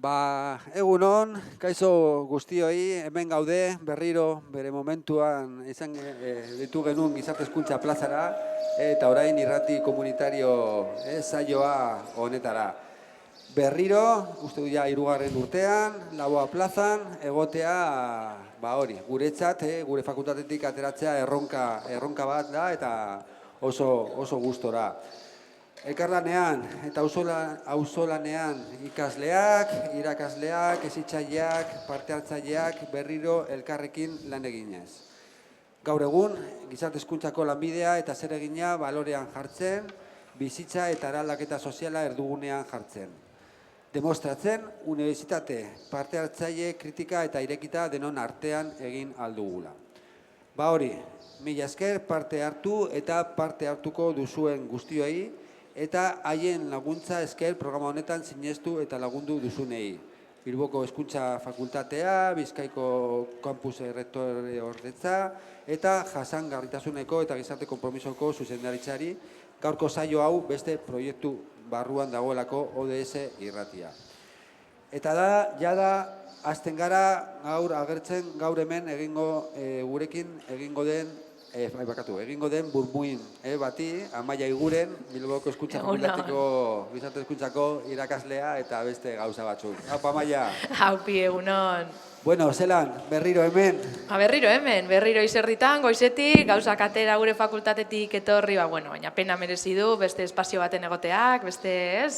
Egunon, kaixo guztioi, hemen gaude, berriro bere momentuan izan ditu genuen gizarte hezkuntza plazara eta orain irrati komunitario saioa honetara. Berriro, uste du ja hirugarren urtean, Laboa plazan, egotea, guretzat, gure fakultatetik ateratzea erronka bat da eta oso gustora. Elkarlanean eta auzolanean ikasleak, irakasleak, hezitzaileak, parte hartzaileak berriro elkarrekin lan eginez. Gaur egun, gizarte hezkuntzako lanbidea eta zeregina balorean jartzen, bizitza eta eraldaketa soziala erdigunean jartzen. Demostratzen, unibertsitate, parte hartzaile, kritika eta irekita denon artean egin aldugula. Mila esker parte hartu eta parte hartuko duzuen guztioi, eta haien laguntza esker programa honetan sinestu eta lagundu duzunei. Bilboko Hezkuntza Fakultatea, Bizkaiko Campus Errektore Ordetza eta Jasangarritasuneko eta Gizarte Konpromisoko zuzendaritzari gaurko saio hau beste proiektu barruan dagoelako ODS irratia. Eta jada hasten gara gaur hemen gurekin egingo den burmuin bati, Amaia Iguren, Bilboko Hezkuntza Fakultateko Gizarte Hezkuntzako irakaslea eta beste gauza batzuk. Haupa, Amaia. Haupi, egunon. Bueno, zelan, berriro hemen? Berriro izerditan, goizetik, gauzak atera gure fakultatetik etorri, baina pena merezi du, beste espazio baten egoteak, beste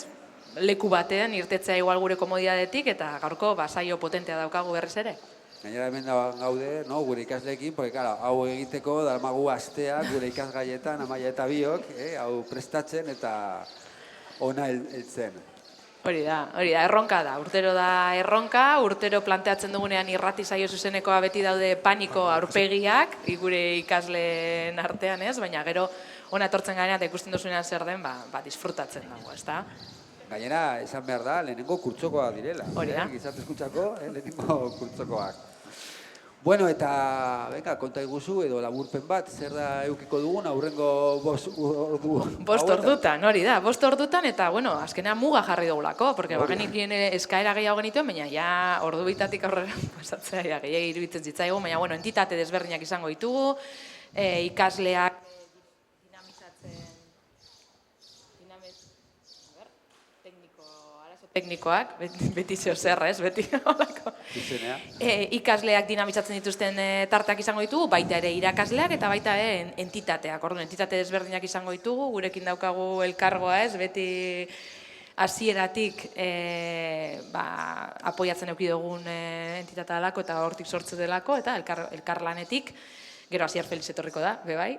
leku batean irtetzea igual gure komodidadetik, eta gaurko saio potentea daukagu berriz ere. Gainera hemen gaude, gure ikasleekin, porque hau egiteko dalmagu astea gure ikasgaietan, Amaia eta biok, hau prestatzen eta ona heltzen. Hori da, erronka da, urtero planteatzen dugunean irrati saio zuzenekoa beti daude paniko aurpegiak, gure ikasleen artean baina gero ona etortzen garean eta ikusten duzunean zer den, disfrutatzen dago, ezta? Gainera, esan behar da, lehenengo kurtsokoak direla. Hori da. Gizarte hezkuntzako, lehenengo kurtsokoak. Bueno, eta, konta iguzu edo laburpen bat, zer da eukiko dugun, aurrengo 5 ordu. 5 ordutan, hori da, 5 ordutan, eta, azkenean muga jarri dugulako, porque bagenik eskaera gehiago genituen, baina ja ordu bitatik aurrera pasatzea gehiago iruditzen zitzaigu, baina, entitate desberdinak izango ditugu, ikasleak teknikoak, beti zeo zer, beti holako. Ikasleak dinamizatzen dituzten tarteak izango ditugu, baita ere irakasleak eta baita ere entitateak. Orduan, entitate desberdinak izango ditugu, gurekin daukagu elkargoa beti hasieratik apoiatzen eduki dugun entitatea delako eta hortik sortze delako, eta elkarlanetik, gero Asier Felix etorriko da, bebai.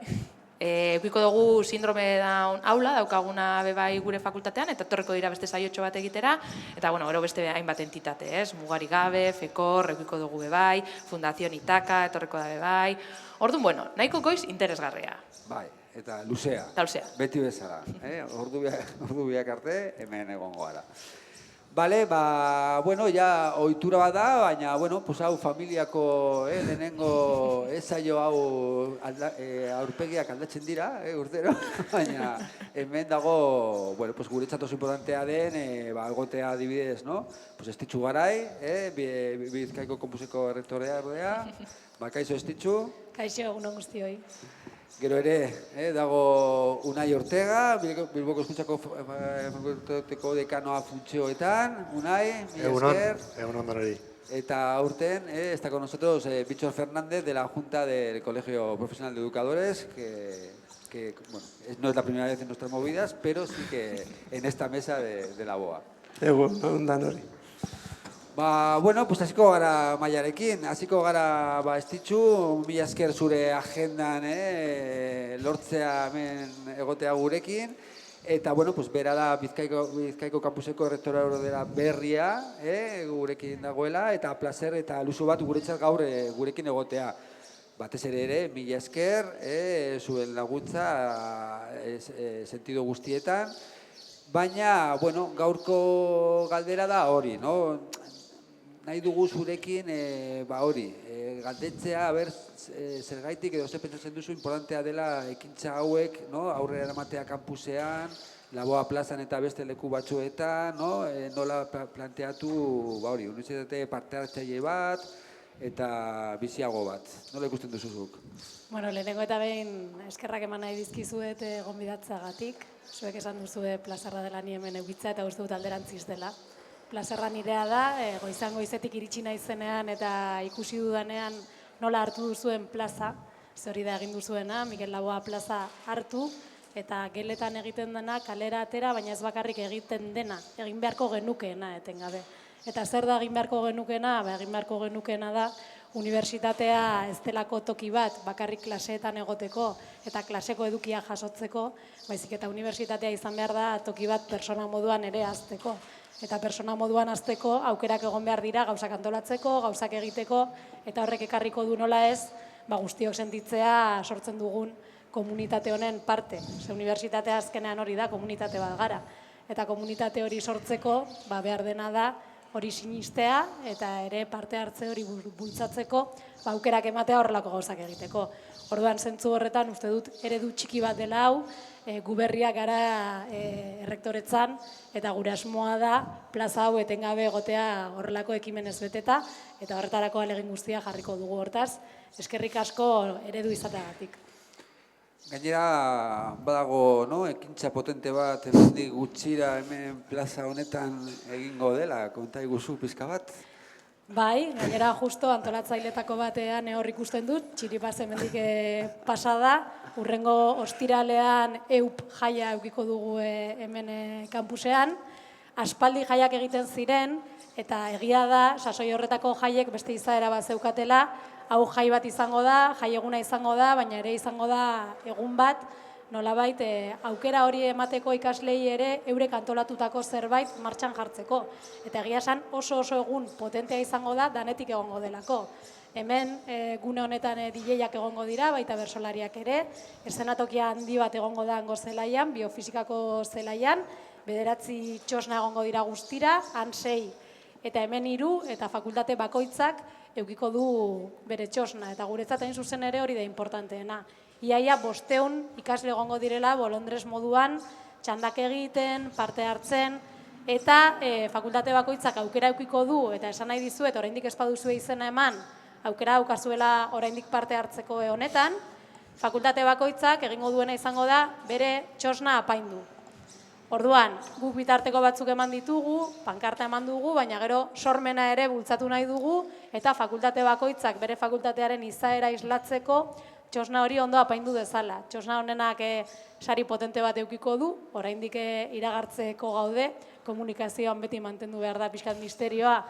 Eukiko dugu sindrome daun aula, daukaguna bebai gure fakultatean, eta etorriko dira beste saiotxo bat egitera, eta gero beste hainbat entitate, Mugari Gabe, FEKOR, eukiko dugu bebai, Fundación Itaka, etorriko da bebai. Orduan, nahiko goiz interesgarria. Bai, eta luzea. Beti bezala. Ordu biak arte, hemen egongo gara. Bale, ja ohitura bat da, baina, hau familiako lehenengo saio hau aurpegiak aldatzen dira, urtero, baina hemen dago, guretzat oso importantea den, egotea adibidez, Estitxu Garai, Bizkaiko Campuseko errektorea erdea, kaixo Estitxu. Kaixo, egunon guztioi. Gero ere, dago Unai Ortega, Bilboko Hezkuntzako Fakultateko dekanoa funtzioetan. Unai, mi esker. Egunon donori. Eta aurten está con nosotros Víctor Fernández de la Junta del Colegio Profesional de Educadores, que no es la primera vez en nuestras movidas, pero sí que en esta mesa de la BOA. Egunon donori. Hasiko gara Maiarekin, hasiko gara Estitxu, mila esker zure agendan lortzea hemen egotea gurekin, eta bera da Bizkaiko Campuseko errektorea dela berria, gurekin dagoela, eta plazer eta luzu bat guretzat gaur gurekin egotea. Batez ere, mila esker, zuen laguntza sentido guztietan, baina, gaurko galdera da hori, nahi dugu zurekin, galdetzea, zergaitik edo ze pentsatzen duzu importantea dela ekintza hauek, aurrera eramatea kampusean, Laboa plazan eta beste leku batzuetan, no? Nola planteatu, ba hori, unibertsitate parte hartzaile bat eta biziago bat. Nola ikusten duzuzuk? Bueno, lehenengo eta behin eskerrak eman nahi dizkizuet gonbidatzeagatik. Zuek esan duzue plazarra dela ni hemen eukitza eta uste dut alderantziz dela. Plazarra nirea da, goizan goizetik iritsi naizenean eta ikusi dudanean nola hartu duzuen plaza, ze hori da egin duzuena, Mikel Laboa plaza hartu, eta geletan egiten dena kalera atera, baina ez bakarrik egiten dena, egin beharko genukeena etengabe. Eta zer da egin beharko genukeena? Egin beharko genukeena da, unibertsitatea ez delako toki bat bakarrik klaseetan egoteko eta klaseko edukia jasotzeko, baizik eta unibertsitatea izan behar da toki bat persona moduan ere hazteko. Eta persona moduan hazteko aukerak egon behar dira gauzak antolatzeko, gauzak egiteko, eta horrek ekarriko du nola ez, guztiok sentitzea sortzen dugun komunitate honen parte. Ze unibertsitatea azkenean hori da, komunitate bat gara. Eta komunitate hori sortzeko behar dena da hori sinistea eta ere parte hartze hori bultzatzeko aukerak ematea horrelako gauzak egiteko. Orduan, zentzu horretan, uste dut eredu txiki bat dela hau, gu berriak gara errektoretzan, eta gure asmoa da plaza hau etengabe egotea horrelako ekimenez beteta, eta horretarako ahalegin guztia jarriko dugu hortaz, eskerrik asko eredu izateagatik. Gainera, badago, ekintza potente bat, hemendik gutxira hemen plaza honetan egingo dela, konta iguzu pizka bat? Bai, gainera justo antolatzailetako batean hor ikusten dut, txiripaz hemendik pasada, urrengo ostiralean EUP jaia eukiko dugu hemen kampusean, aspaldi jaiak egiten ziren, eta egia da, sasoi horretako jaiek beste izaera bat zeukatela, hau jai bat izango da, jai eguna izango da, baina ere izango da egun bat, nolabait aukera hori emateko ikaslei ere eurek antolatutako zerbait martxan jartzeko. Eta egia esan oso egun potentea izango da, danetik egongo delako. Hemen gune honetan DJak egongo dira, baita bersolariak ere, eszenatokia handi bat egongo da hango zelaian, biofizikako zelaian, 9 txosna egongo dira guztira, han 6 eta hemen 3, eta fakultate bakoitzak eukiko du bere txosna, eta guretzat hain zuzen ere hori da importanteena. Iaia 500 ikasle egongo direla bolondrez moduan, txandak egiten, parte hartzen, eta fakultate bakoitzak aukera eukiko du, eta esan nahi dizuet, oraindik ez baduzue izena eman, aukera daukazuela oraindik parte hartzeko honetan, fakultate bakoitzak egingo duena izango da bere txosna apaindu. Orduan, guk bitarteko batzuk eman ditugu, pankarta eman dugu, baina gero sormena ere bultzatu nahi dugu, eta fakultate bakoitzak bere fakultatearen izaera islatzeko txosna hori ondo apaindu dezala. Txosna honenak sari potente bat eukiko du, oraindik iragartzeko gaude, komunikazioan beti mantendu behar da pixkat misterioa,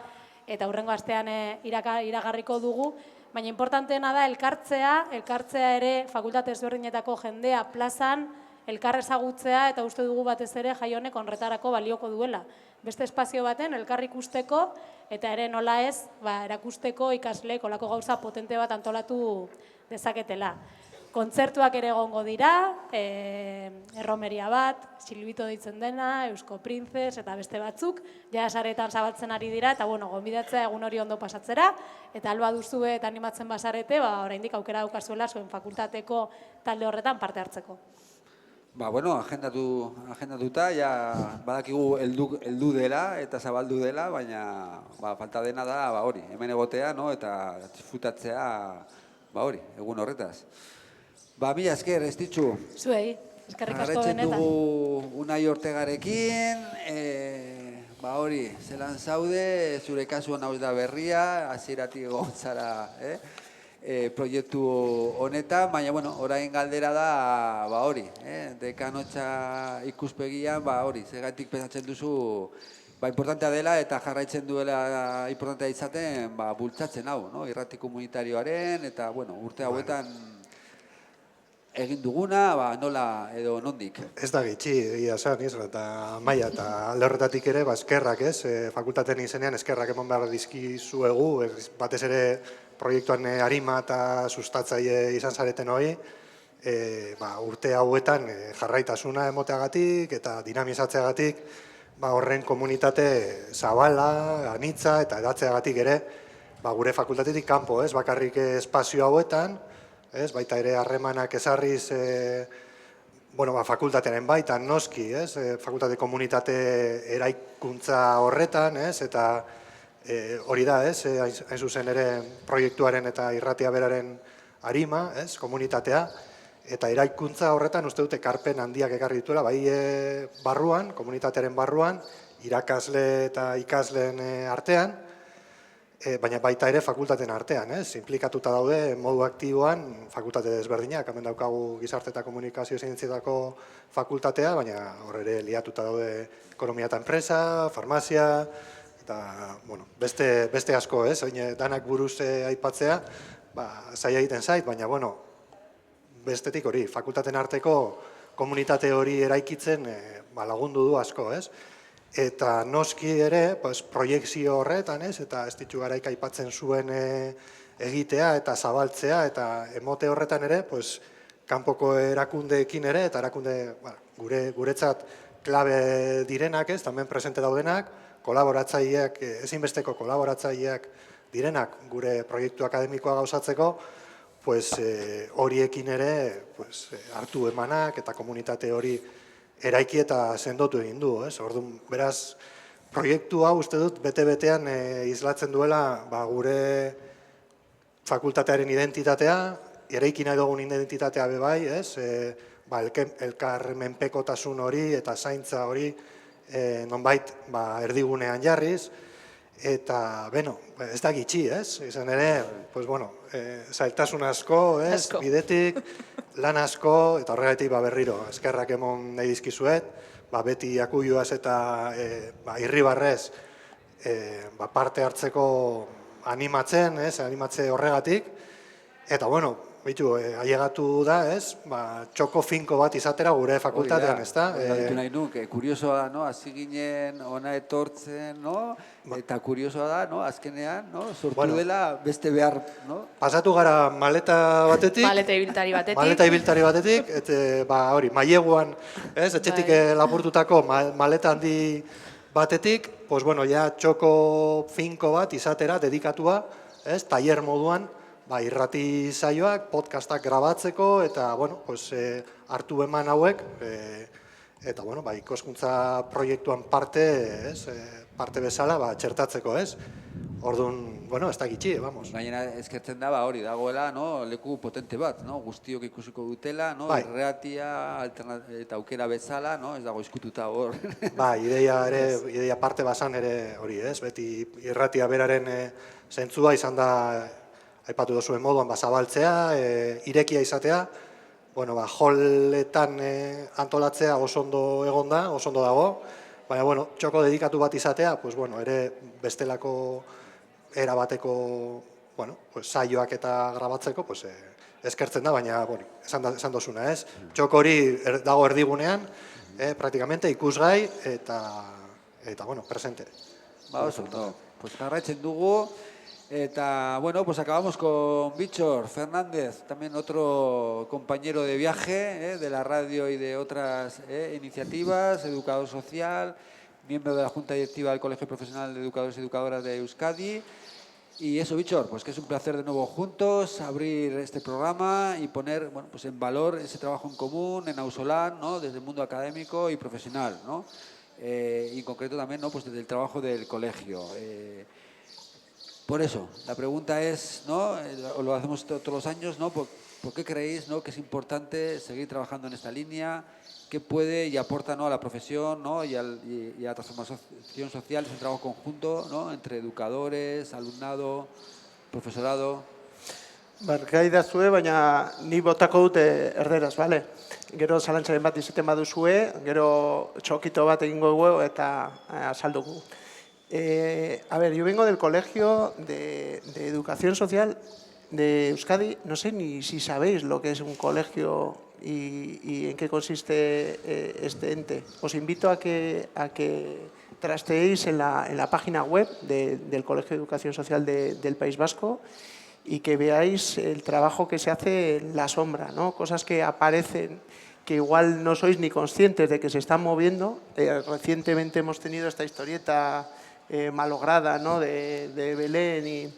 eta hurrengo astean iragarriko dugu, baina importanteena da elkartzea ere fakultate ezberdinetako jendea plazan, elkar ezagutzea eta uste dugu batez ere jai honek horretarako balioko duela. Beste espazio baten elkar ikusteko eta ere nola ez erakusteko ikasleek olako gauza potente bat antolatu dezaketela. Kontzertuak ere egongo dira, erromeria bat, Silbito deitzen dena, Eusko Printzes eta beste batzuk, ja saretan zabaltzen ari dira, eta gonbidatzea egun hori ondo pasatzera, eta alba duzue eta animatzen bazarete, oraindik aukera daukazuela zuen fakultateko talde horretan parte hartzeko. Agendatuta, ja badakigu heldu dela eta zabaldu dela, baina falta dena da hori, hemen egotea eta disfrutatzea egun horretaz. Mila esker, ez ditzu. Zuei, eskerrik asko benetan. benetan. Jarraitzen dugu Unai Ortegarekin, zelan zaude, zure kasuan hau da berria, hasieratik egon zara, proiektu honetan, baina, orain galdera da, dekanotxa ikuspegian, zegatik pensatzen duzu, importantea dela eta jarraitzen duela importantea izaten, bultzatzen hau, irrati komunitarioaren, eta, urte hauetan egin duguna, nola edo nondik. Ez da gitxi, egia esan, eta maia, eta alde horretatik ere, eskerrak, fakultateen izenean eskerrak emon behar dizkizuegu, batez ere proiektuan harima eta sustatzaile izan zareten hori, urte hauetan jarraitasuna emoteagatik eta dinamizatzeagatik, horren komunitate zabala, anitza eta edatzeagatik ere, gure fakultatetik kanpo, bakarrik espazio hauetan, baita ere harremanak ezarriz fakultatearen baitan noski, fakultate komunitate eraikuntza horretan, eta hori da, hain zuzen ere proiektuaren eta irratia beraren arima, komunitatea, eta eraikuntza horretan uste dute ekarpen handiak ekarri dituela, bai barruan, komunitatearen barruan, irakasle eta ikasleen artean, baina baita ere fakultateen artean, implikatuta daude modu aktiboan fakultate desberdinak, hemen daukagu gizarte eta komunikazio zientzietako fakultatea, baina hor ere liatuta daude ekonomia eta enpresa, farmazia, eta beste asko, danak buruz aipatzea, zaila egiten zait, baina bestetik hori, fakultateen arteko komunitate hori eraikitzen lagundu du asko, Eta noski ere, proiekzio horretan, eta ez ditu garaik aipatzen zuen egitea eta zabaltzea, eta emote horretan ere, kanpoko erakundeekin ere, eta erakunde guretzat klabe direnak, tamen presente daudenak, kolaboratzaileak, ezinbesteko kolaboratzaileak direnak gure proiektu akademikoa gauzatzeko, horiekin ere hartu emanak eta komunitate hori eraiki eta sendotu egin du. Orduan, beraz, proiektu hau uste dut bete-betean islatzen duela gure fakultatearen identitatea, eraiki nahi dugun identitatea bebai, elkar menpekotasun hori eta zaintza hori nonbait erdigunean jarriz, eta, ez da gitxi, izan ere, zailtasun asko, bidetik, lan asko, eta horregatik berriro, eskerrak emon nahi dizkizuet, beti akuioaz eta irribarrez parte hartzeko animatzen, animatze horregatik, eta, ailegatu da, txoko finko bat izatera gure fakultatean, ez da? Ditu nahi nuke, kuriosoa da, hasi ginen, ona etortzen, eta kuriosoa da, azkenean, sortu dela beste behar, Pasatu gara maleta batetik. Maleta ibiltari batetik. Eta hori, maileguan, etxetik lapurtutako maleta handi batetik, txoko finko bat izatera dedikatua, tailer moduan, irrati saioak, podcastak grabatzeko, eta, hartu eman hauek, eta, ikoskuntza proiektuan parte bezala, txertatzeko, Orduan, ez da gitxi, vamos. Gainera eskertzen da, hori dagoela, leku potente bat, guztiok ikusiko dutela, irratia eta aukera bezala, ez dago izkututa hor. Ideia parte bazan ere hori, beti irratia beraren zentzua izan da, aipatu duzuen moduan, zabaltzea, irekia izatea, joletan antolatzea oso ondo egonda, oso ondo dago, baina, txoko dedikatu bat izatea, ere bestelako erabateko, saioak eta grabatzeko, eskertzen da, baina, esan dozuna, txoko hori dago erdigunean, praktikamente ikusgai, eta, presente. Oso, jarraitzen dugu. Eta, acabamos con Víctor Fernández, también otro compañero de viaje de la radio y de otras iniciativas, educador social, miembro de la Junta Directiva del Colegio Profesional de Educadores y Educadoras de Euskadi. Y eso, Víctor, que es un placer de nuevo juntos abrir este programa y poner en valor ese trabajo en común en Ausolán, desde el mundo académico y profesional, y en concreto también desde el trabajo del colegio. Por eso, la pregunta es, lo hacemos todos los años, ¿por qué creéis que es importante seguir trabajando en esta línea? ¿Qué puede y aporta a la profesión y a la transformación social? Es un trabajo conjunto entre educadores, alumnado, profesorado. Barkai dazue, baina ni botako dute erderaz, bale? Gero zalantzaren bat izaten baduzue, gero txokito bat egingo dugu eta azaldugu. Yo vengo del Colegio de Educación Social de Euskadi. No sé ni si sabéis lo que es un colegio y en qué consiste este ente. Os invito a que trasteéis en la página web del Colegio de Educación Social del País Vasco y que veáis el trabajo que se hace en la sombra, cosas que aparecen que igual no sois ni conscientes de que se están moviendo. Recientemente hemos tenido esta historieta malograda, de Belén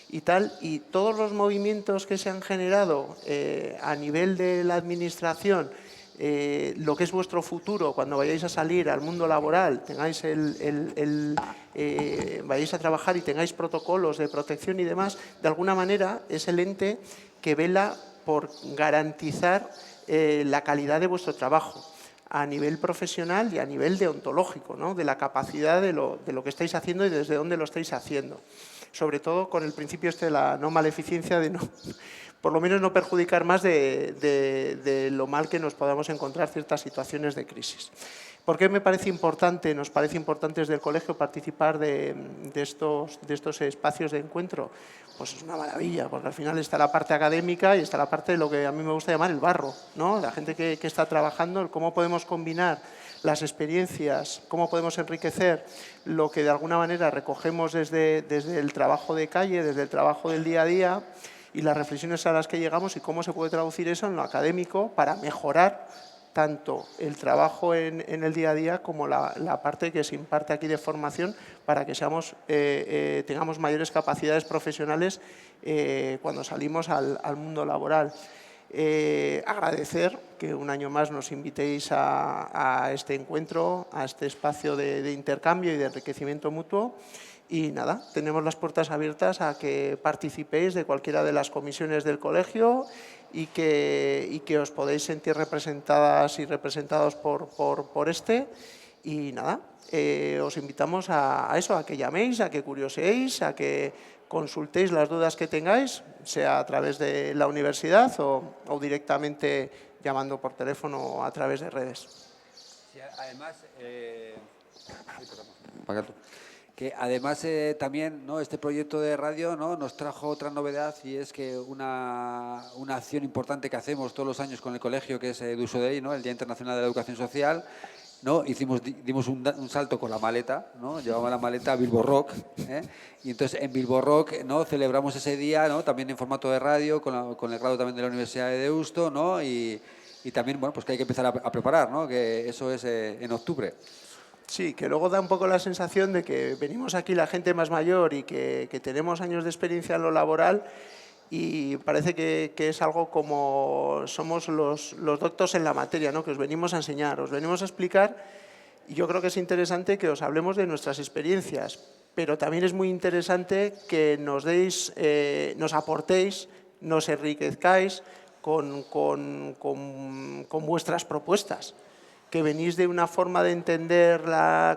y tal, y todos los movimientos que se han generado a nivel de la administración lo que es vuestro futuro cuando vayáis a salir al mundo laboral, tengáis vayáis a trabajar y tengáis protocolos de protección y demás, de alguna manera es el ente que vela por garantizar la calidad de vuestro trabajo a nivel profesional y a nivel deontológico, ¿no? De la capacidad de lo que estáis haciendo y desde dónde lo estáis haciendo. Sobre todo con el principio de la no maleficencia, de no, por lo menos no perjudicar más de lo mal que nos podamos encontrar ciertas situaciones de crisis. ¿Por qué me parece importante, nos parece importante desde el colegio participar de estos espacios de encuentro? Pues es una maravilla, porque al final está la parte académica y está la parte de lo que a mí me gusta llamar el barro, ¿no? La gente que está trabajando, cómo podemos combinar las experiencias, cómo podemos enriquecer lo que de alguna manera recogemos desde el trabajo de calle, desde el trabajo del día a día y las reflexiones a las que llegamos y cómo se puede traducir eso en lo académico para mejorar tanto el trabajo en el día a día como la parte que se imparte aquí de formación para que tengamos mayores capacidades profesionales cuando salimos al mundo laboral. Agradecer que un año más nos invitéis a este encuentro, a este espacio de intercambio y de enriquecimiento mutuo. Y nada, tenemos las puertas abiertas a que participéis de cualquiera de las comisiones del colegio y que os podéis sentir representadas y representados por este. Y nada, os invitamos a eso, a que llaméis, a que curioseéis, a que consultéis las dudas que tengáis, sea a través de la universidad o directamente llamando por teléfono o a través de redes. Sí, además, que además también, ¿no?, este proyecto de radio, ¿no?, nos trajo otra novedad, y es que una acción importante que hacemos todos los años con el colegio, que es Duso Dei, ¿no?, el Día Internacional de la Educación Social, ¿no? Dimos un salto con la maleta, ¿no? Llevamos la maleta a Bilbo Rock, y entonces en Bilbo Rock, ¿no?, celebramos ese día, ¿no?, también en formato de radio, con el grado también de la Universidad de Deusto, ¿no?, y también, bueno, pues que hay que empezar a preparar, ¿no?, que eso es en octubre. Sí, que luego da un poco la sensación de que venimos aquí la gente más mayor y que tenemos años de experiencia en lo laboral y parece que es algo como somos los doctos en la materia, ¿no?, que os venimos a enseñar, os venimos a explicar, y yo creo que es interesante que os hablemos de nuestras experiencias, pero también es muy interesante que nos aportéis, nos enriquezcáis con vuestras propuestas, que venís de una forma de entender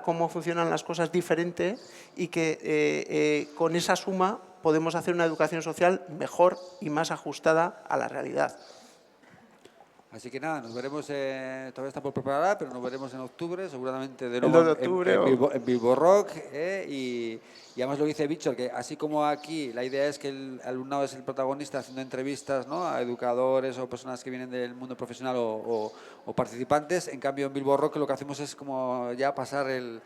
cómo funcionan las cosas diferente y que con esa suma podemos hacer una educación social mejor y más ajustada a la realidad. Así que nada, nos veremos, todavía está por preparar, pero nos veremos en octubre, seguramente de El nuevo 2 de octubre, en Bilbo Rock, y además lo que dice Víctor, que así como aquí la idea es que el alumnado es el protagonista haciendo entrevistas, ¿no?, a educadores o personas que vienen del mundo profesional o participantes, en cambio en Bilbo Rock lo que hacemos es como ya pasar el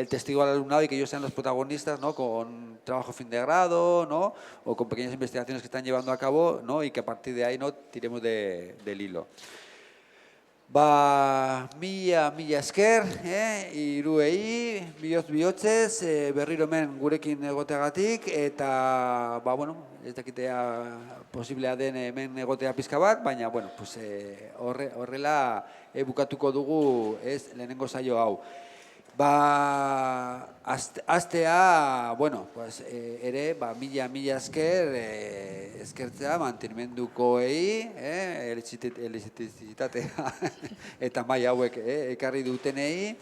testigo al alumnado y que ellos sean los protagonistas, ¿no?, con trabajo fin de grado, ¿no?, o con pequeñas investigaciones que están llevando a cabo, ¿no?, y que a partir de ahí, ¿no?, tiremos del hilo. Mila esker, hiruei, bihotzez, berriro hemen gurekin egoteagatik, eta, bueno, ez dakitea posiblea den hemen egotea pizka bat, baina, bueno, pues, horrela bukatuko dugu lehenengo saio hau. Astea, bueno, pues, ere, mila esker, eskertzea mantenimendukoei, elizititatea eta maila hauek ekarri dutenei,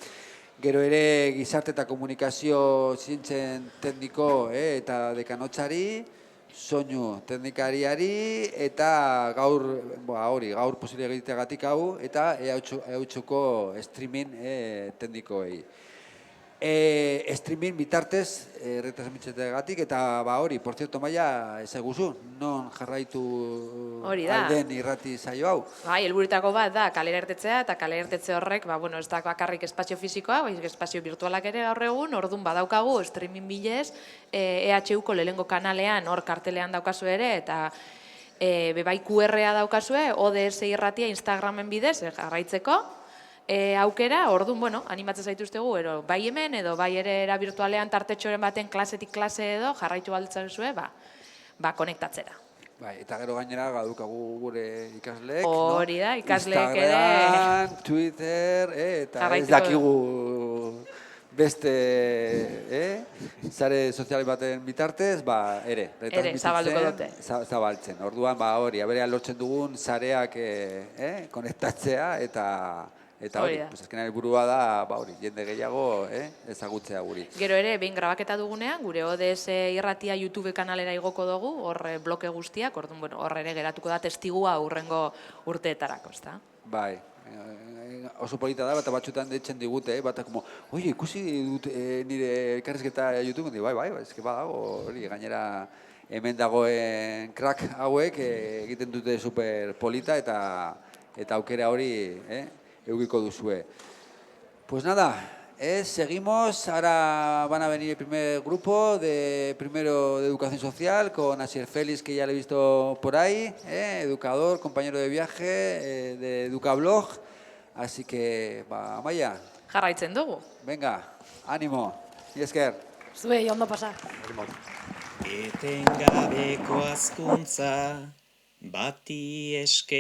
gero ere gizarte eta komunikazio zientzen tekniko eta dekanotzari, soinu teknikariari, eta gaur posible egiteagatik hau, eta EH-ko streaming teknikoei. Streaming bitartez retransmitzeteagatik, eta por cierto, Maia, ezaguzu, non jarraitu alden irrati saio hau? Bai, helburuetako bat da kalera irtetzea, eta kalera irtetze horrek, bueno, ez da bakarrik espazio fisikoa, bai, espazio virtualak ere gaur egun, orduan badaukagu streaming bidez, EHUko lehengo kanalean, hor kartelean daukazu ere, eta bebai QR-a daukazue, ODS irratia Instagramen bidez, jarraitzeko, aukera, orduan, bueno, animatzen zaituztegu, bai hemen edo bai ere era virtualean tartetxoren baten klasetik klase edo jarraitu balditzen zuen, konektatzera. Bai, eta gero gainera gadukagu gure ikasleek, Hori da, ikasleek ere. Instagram, Twitter, eta ez Jarraituko dakigu beste sare sozial baten bitartez, ere zabalduko dute. Zabaltzen. Orduan, hori, aberean lortzen dugun sareak konektatzea eta hori, azkenean helburua da, hori, jende gehiago ezagutzea guri. Gero ere, behin grabaketa dugunean, gure ODS irratia YouTube kanalera igoko dugu, hor bloke guztiak, orduan, hor ere geratuko da testigua hurrengo urteetarako, ezta? Bai, oso polita da, eta batzutan deitzen digute, bata como, oie, ikusi dut nire elkarrizketa YouTube, bai, eske badago, hori, gainera hemen dagoen crack hauek egiten dute super polita eta aukera hori eukiko duzue. Pues nada, seguimos, ahora van a venir el primer grupo de primero de educación social con Asier Félix, que ya lo he visto por ahí, educador, compañero de viaje de Educablog, así que, Amaia. Jarraitzen dugu. Venga, ánimo, y esker. Zuei, ondo pasa. Etengabeko hazkuntza, bati eske